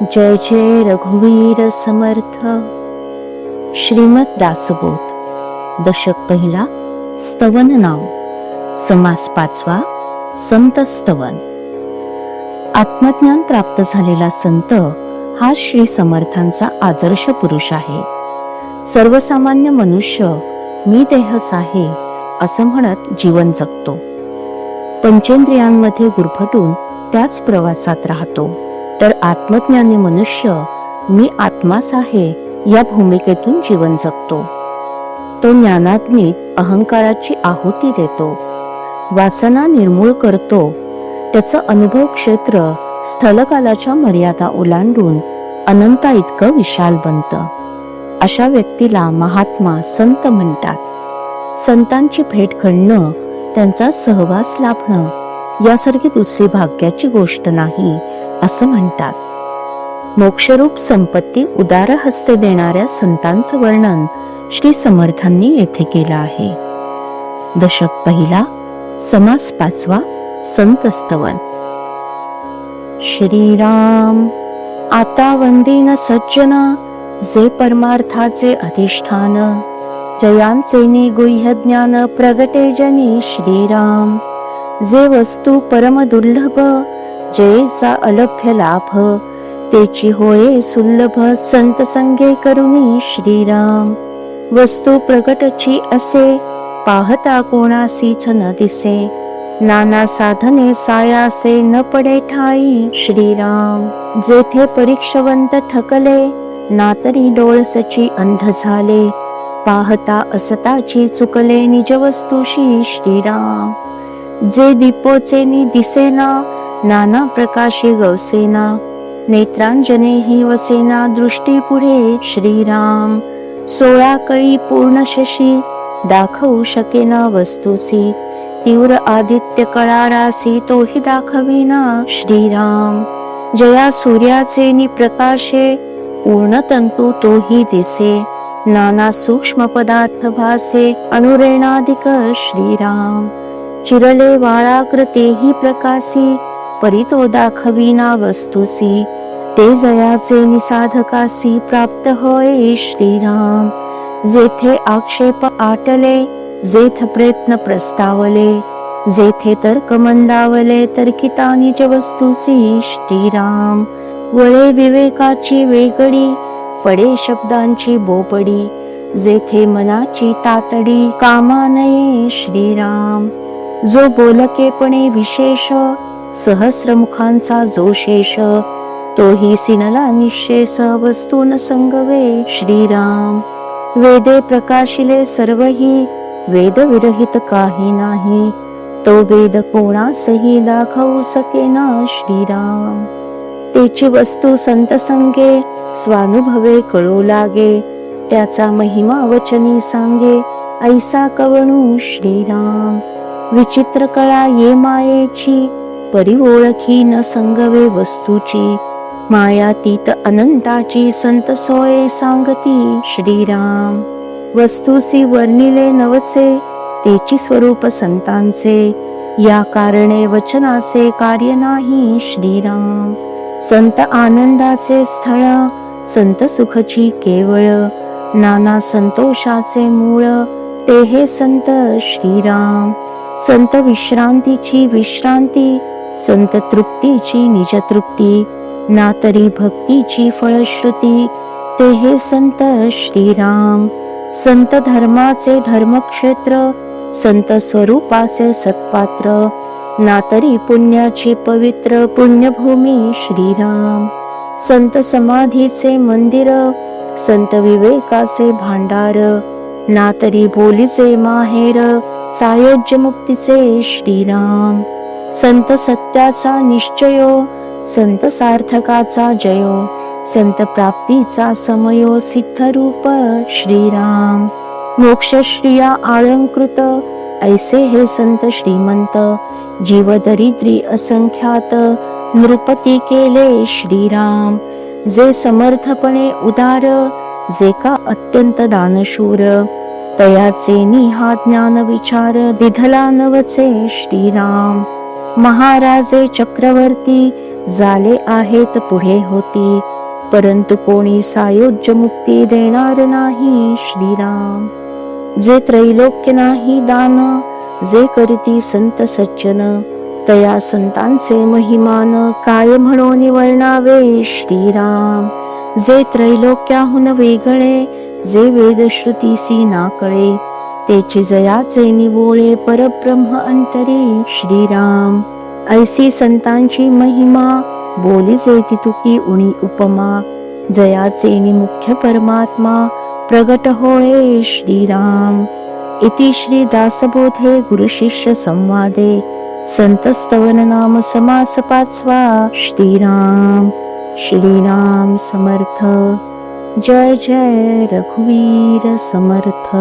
जय जय रघुवीर समर्थ. श्रीमद दासबोध. दशक पहिला. स्तवन नाम. समास पाचवा. संत स्तवन. आत्मज्ञान प्राप्त झालेला संत हा श्री समर्थांचा आदर्श पुरुष आहे. सर्वसामान्य मनुष्य मी देहच आहे असं म्हणत जीवन जगतो. पंचेंद्रियांमध्ये गुरफटून त्याच प्रवासात राहतो. तर आत्मज्ञानी मनुष्य मी आत्माच आहे या भूमिकेतून जीवन जगतो. तो ज्ञानाग्नीत अहंकाराची आहुती देतो, वासना निर्मूळ करतो. त्याचं अनुभव क्षेत्र स्थलकालाच्या मर्यादा ओलांडून अनंता इतकं विशाल बनतं. अशा व्यक्तीला महात्मा संत म्हणतात. संतांची भेट घडणं, त्यांचा सहवास लाभणं यासारखी दुसरी भाग्याची गोष्ट नाही असं म्हणतात. मोक्षरूप संपत्ती उदार हस्ते देणाऱ्या संतांचं वर्णन श्री समर्थांनी येथे केलं आहे. दशक पहिला. समास पाचवा. संत स्तवन. श्रीराम. आता वंदीन सज्जन, जे परमार्थाचे अधिष्ठान, जयांचे निगुह्य ज्ञान प्रगटे जनी श्रीराम. जे वस्तू परम दुर्लभ, जयेचा अलभ्य लाभ, तेची होये सुलभ, संत संगे करुणी श्रीराम. वस्तू प्रगटची असे, पाहता कोणासीच न दिसे, नाना साधने सायासे न पडे ठाई श्रीराम. जेथे परीक्षवंत ठकले, ना तरी डोळसची अंध झाले, पाहता असताची चुकले निज वस्तुशी श्रीराम. जे दीपोचे नि दिसेना, नाना प्रकाशी गवसेना, नेत्रांजने ही वसेना दृष्टी पुढे श्रीराम. 16 कळी पूर्ण शशी, दाखवू शकेना वस्तुसी, तीव्र आदित्य कळारासी तोही दाखविना श्रीराम. जया सूर्याचे नि प्रकाशे, पूर्ण तंतू तोही दिसे, नाना सूक्ष्म पदार्थ भासे अनुरेणाधिक श्रीराम. चिरले वाळाकृतेही प्रकाशी, परी तो दाखविना वस्तुसी, ते जयाचे निसाधकासी प्राप्त होय श्रीराम. जेथे आक्षेप आटले, जेथ प्रयत्न प्रस्तावले, जेथे तर्क मंदावले, तर्किता निज वस्तुसी श्रीराम. वळे विवेकाची वेगडी, पडे शब्दांची बोपडी, जेथे मनाची तातडी कामा नये श्रीराम. जो बोलकेपणे विशेष, सहस्रमुखांचा जो शेष, तोही सिनला निशेष वस्तून संगवे श्रीराम. वेदे प्रकाशिले सर्वही, वेद विरहित काही नाही, तो वेद कोणासही दाखवू सकेना श्रीराम. तेची वस्तू संत संगे, स्वानुभवे कळू लागे, त्याचा महिमा वचनी सांगे, ऐसा कवणू श्रीराम. विचित्र कळा ये मायेची, परी ओळखी न संगवे वस्तूची, मायातीत अनंताची संत सोय सांगती श्रीराम. वस्तुसी वर्णिले नवचे, तेची स्वरूप संतांचे, या कारणे वचनाचे कार्य नाही श्रीराम. संत आनंदाचे स्थळ, संत सुखची केवळ, नाना संतोषाचे मूळ, ते हे संत श्रीराम. संत विश्रांतीची विश्रांती, संत तृप्तीची निज तृप्ती, ना तरी भक्तीची फळश्रुती, ते हे संत श्रीराम. संत धर्माचे धर्मक्षेत्र, संत स्वरूपाचे सत्पात्र, ना तरी पुण्याची पवित्र पुण्यभूमी श्रीराम. संत समाधीचे मंदिर, संत विवेकाचे भांडार, ना तरी बोलीचे माहेर, सायोज्य मुक्तीचे श्रीराम. संत सत्याचा निश्चयो, संत सार्थकाचा जयो, संत प्राप्तीचा समयो सिद्धरूप श्रीराम. मोक्षश्रिया आळंकृत, ऐसे हे संत श्रीमंत, जीवदरिद्री असंख्यात, नृपती केले श्रीराम. जे समर्थपणे उदार, जे का अत्यंत दानशूर, तयाचे निहा ज्ञान विचार, दिधला नवचे श्रीराम. महाराजे चक्रवर्ती, झाले आहेत पुढे होती, परंतु कोणी सायोज्य मुक्ती देणार नाही श्रीराम. जे त्रैलोक्य नाही दान, जे करीती संत सज्जन, तया संतांचे महिमान काय म्हणून वर्णावे श्रीराम. जे त्रैलोक्याहून वेगळे, जे वेदश्रुतीसी नाकळे, तेचे जयाचे निवोळे परब्रह्म अंतरी श्रीराम. ऐसी संतांची महिमा, बोली जेती तुकी उणी उपमा, जयाचे मुख्य परमात्मा प्रगट होय श्रीराम. इति श्री दासबोधे गुरुशिष्य संवादे संतस्तवन नाम समास 5वा. श्रीराम श्रीराम समर्थ. जय जय रघुवीर समर्थ.